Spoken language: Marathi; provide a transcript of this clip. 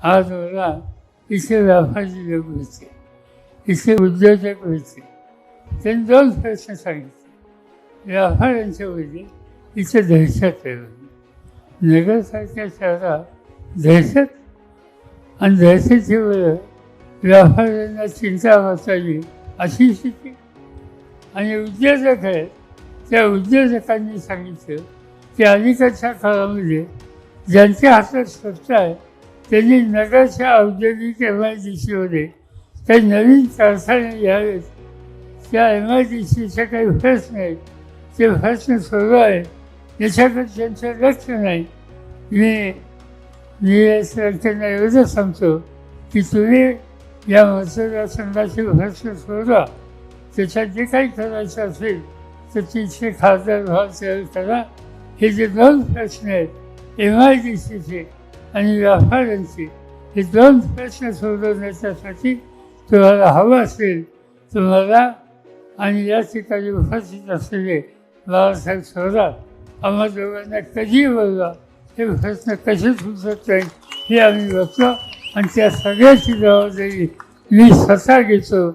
आज मला इथे व्यापारी लोक होते, इथे उद्योजक होते. त्यांनी 2 प्रश्न सांगितले. व्यापाऱ्यांच्यामध्ये इथे दहशत आहे. नगरसारख्या शहरात दहशत, आणि दहशतीची वेळ व्यापाऱ्यांना चिंता वाचावी अशी स्थिती. आणि उद्योजक आहेत, त्या उद्योजकांनी सांगितलं की अलीकडच्या काळामध्ये ज्यांच्या हातात सत्ता आहे त्यांनी नगरच्या औद्योगिक MIDCमध्ये काही नवीन कारखाने घ्यावेत. त्या MIDCचे काही प्रश्न आहेत, ते प्रश्न सोडवावेत, याच्याकडे त्यांचं लक्ष नाही. मी त्यांना एवढं सांगतो की तुम्ही या मतदारसंघाचे प्रश्न सोडवा. त्याच्यात जे काही करायचं असेल तर तिथे खासदार व्हायचं करा. हे जे 2 प्रश्न आहेत MIDCचे आणि व्यापाऱ्यांचे, हे 2 प्रश्न सोडवण्यासाठी तुम्हाला हवं असेल तर मला आणि या ठिकाणी उपस्थित असलेले बाळासाहेब थोरात आम्हा दोघांना कधी बोलवा, हे प्रश्न कसे सुचत नाही हे आम्ही बघतो. आणि त्या सगळ्याची जबाबदारी मी स्वतः घेतो.